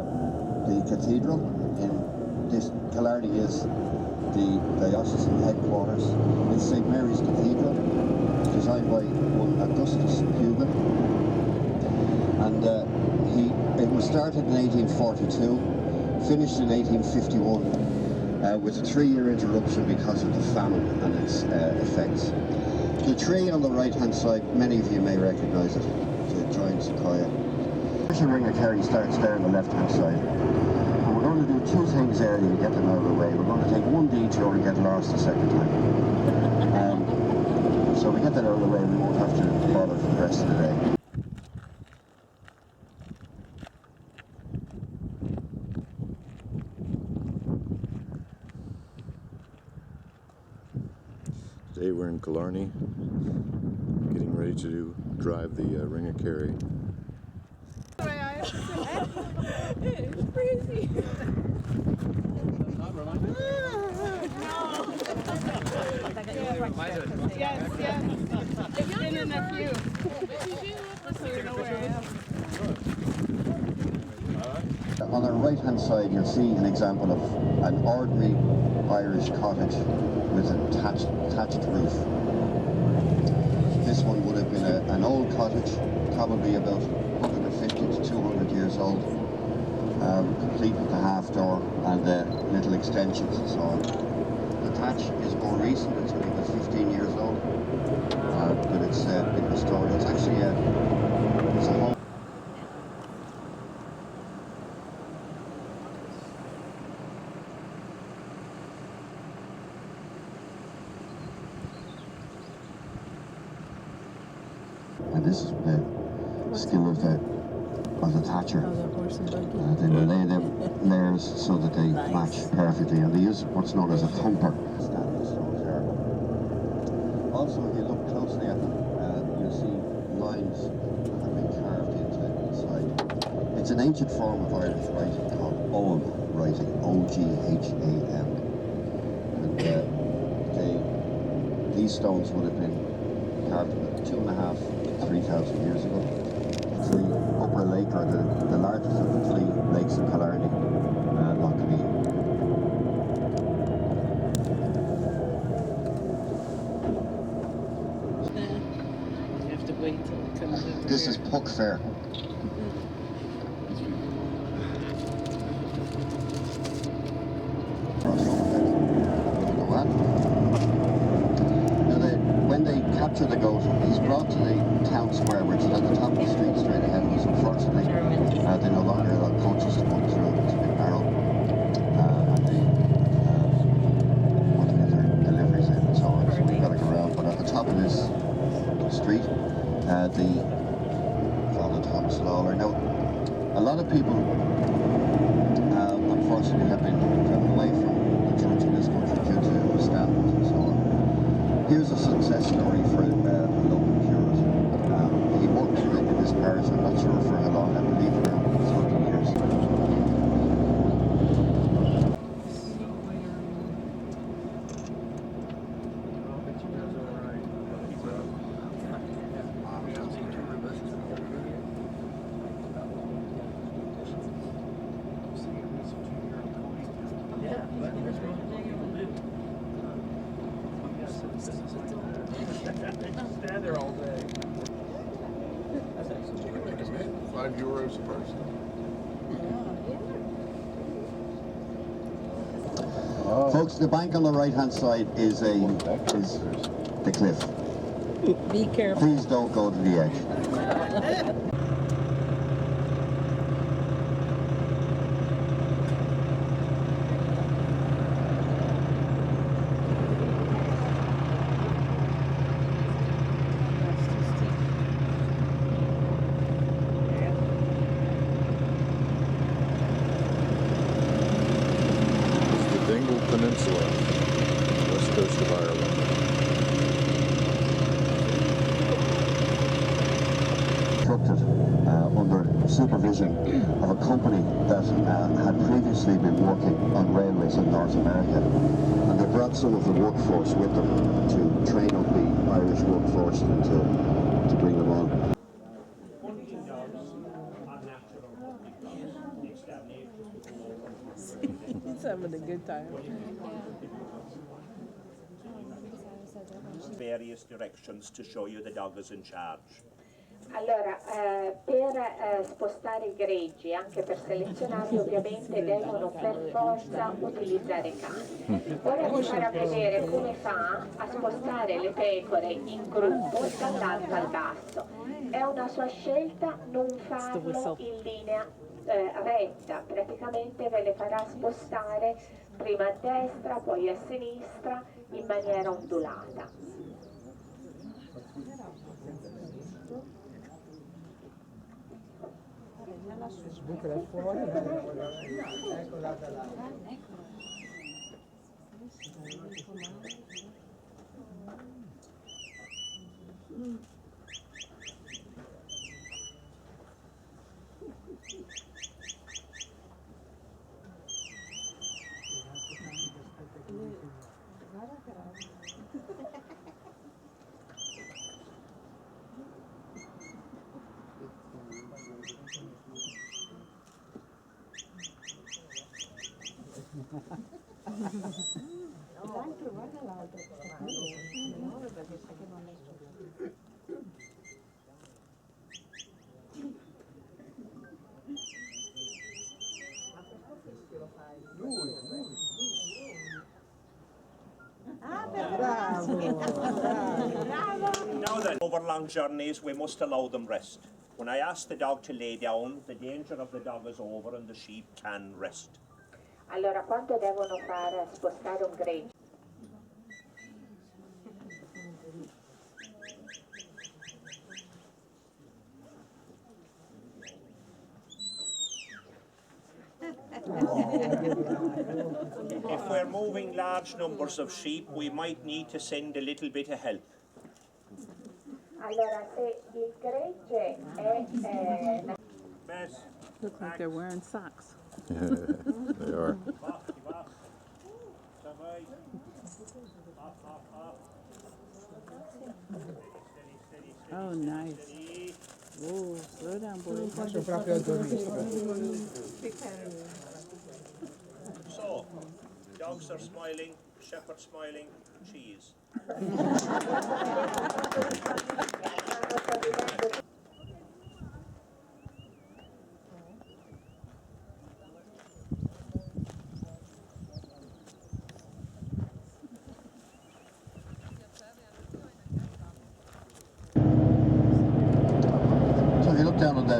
the Cathedral in this. Killarney is the diocesan headquarters. It's St. Mary's Cathedral, designed by one Augustus Hugen, and it was started in 1842, finished in 1851, with a 3-year interruption because of the famine and its effects. The tree on the right-hand side, many of you may recognise it, the giant sequoia. The Ring of Kerry starts there on the left-hand side. And we're going to do 2 things early and get them out of the way. We're going to take one detour and get lost a second time. So we get that out of the way, we won't have to bother for the rest of the day. Today we're in Killarney, getting ready to drive the Ring of Kerry. It's crazy. Yes. It's been in a few. So you know where I am. On our right-hand side, you'll see an example of an ordinary Irish cottage with an attached roof. This one would have been an old cottage, probably about 150 to 200 years old, complete with the half door and little extensions and so on. The thatch is more recent, it's only about 15 years old, but it's been restored. It's actually it's a home. And this is the skill of the thatcher. They will lay them layers so that they match perfectly, and they use what's known as a thumper. Also, if you look closely at them, you'll see lines that have been carved into the side. It's an ancient form of Irish writing called Ogham writing, O-G-H-A-M. And these stones would have been carved about 2,500 to 3,000 years ago. The upper lake, or the largest of the 3 lakes of Killarney, Lough Leane. You have to wait till it comes over. This is Puck Fair. When they capture the goat, he's brought to the town square, which is at the top of the street straight ahead of us. Unfortunately, they no longer allow coaches to come through. It's a bit narrow. And they want to get their deliveries in and so on. So we've got to go around. But at the top of this street, the Father Thomas Lawler. Now, a lot of people, unfortunately, have been driven away from the church in this country due to scandals and so on. Here's a success story for a local curate. He worked in this parish, I'm not sure for how long, I believe around 30 years. Stand there all day. €5 a person. Folks, the bank on the right-hand side is the cliff. Be careful. Please don't go to the edge. Peninsula, west coast of Ireland. Constructed under supervision of a company that had previously been working on railways in North America, and they brought some of the workforce with them to train up the Irish workforce and to bring them on. He's having a good time. Various directions to show you the dog is in charge. Allora, per spostare i greggi, anche per selezionarli, ovviamente devono per forza utilizzare cani. Ora vi farò vedere come fa a spostare le pecore in gruppo dall'alto al basso. È una sua scelta non farlo in linea retta, praticamente ve le farà spostare prima a destra, poi a sinistra in maniera ondulata. Sbucala fuori, eccola là. L'altro, guarda l'altro. No, perché sa che non è studiato. Ma questo fischio lo fai? Lui. Ah, bravo! Now then, over long journeys, we must allow them rest. When I ask the dog to lay down, the danger of the dog is over and the sheep can rest. Allora, quando devono far spostare un greggio? If we're moving large numbers of sheep, we might need to send a little bit of help. Allora, se il gregge è... Bess, Look like they're wearing socks. They are. Oh, nice. Whoa, slow down, boys. Faccio proprio al dormire. So, dogs are smiling, shepherd smiling, cheese. Down on the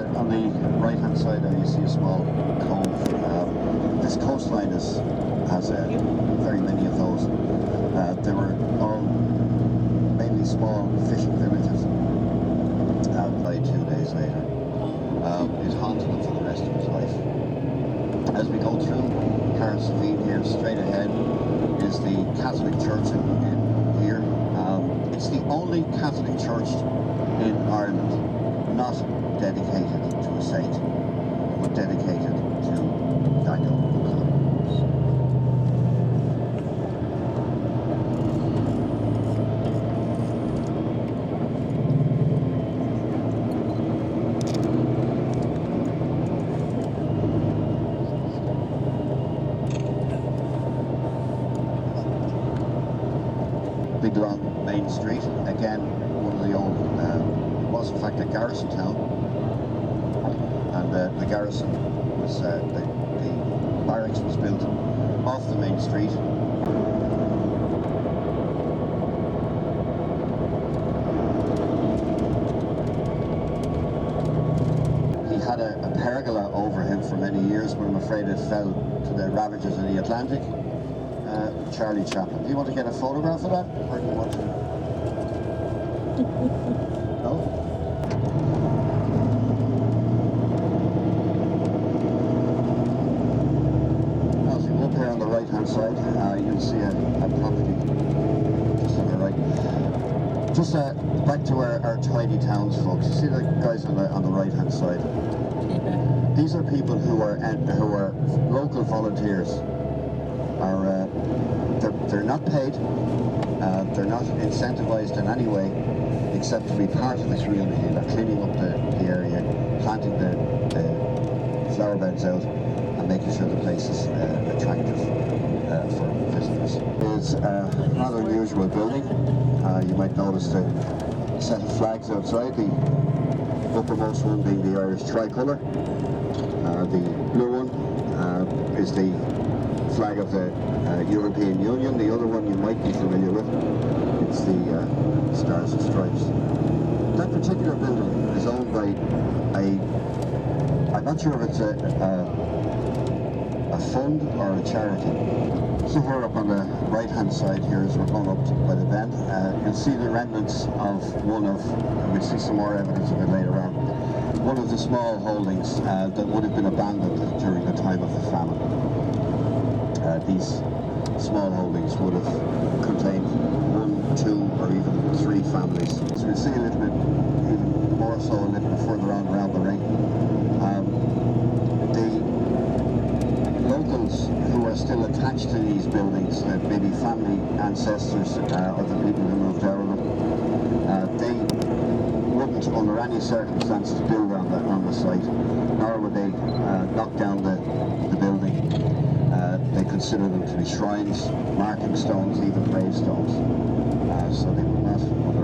right hand side there you see a small cove. This coastline has very many of those. They were all mainly small fishing villages. Died 2 days later. It haunted him for the rest of his life. As we go through Carrick here, straight ahead is the Catholic church in here. It's the only Catholic church in Ireland not dedicated to a saint, but dedicated to Daniel O'Connor. Big long main street, again one of the old, was in fact a garrison town, and the garrison was, the barracks was built off the main street. He had a pergola over him for many years, but I'm afraid it fell to the ravages of the Atlantic. Charlie Chaplin. Do you want to get a photograph of that? Or do you want to? No? As you go up here on the right hand side, you'll see a property just on the right. Just back to our tidy towns, folks. You see the guys on the right hand side? These are people who are local volunteers. They're not paid, they're not incentivized in any way except to be part of the community. They're cleaning up the area, planting the flower beds out, makes us attractive for visitors. It's a rather unusual building. You might notice the set of flags outside, the uppermost one being the Irish tricolour. The blue one is the flag of the European Union. The other one you might be familiar with. It's the Stars and Stripes. That particular building is owned by I'm not sure if it's a fund or a charity. So here up on the right hand side here as we're going up by the bend, you'll see the remnants of one of, we'll see some more evidence of it later on, one of the small holdings that would have been abandoned during the time of the famine. These small holdings would have contained 1, 2 or even 3 families. So we'll see a little bit, even more so a little bit further on around the ring. The locals who are still attached to these buildings, maybe family ancestors or the people who moved out of them, they wouldn't under any circumstances build on the site, nor would they knock down the building. They consider them to be shrines, marking stones, even gravestones. So they would not under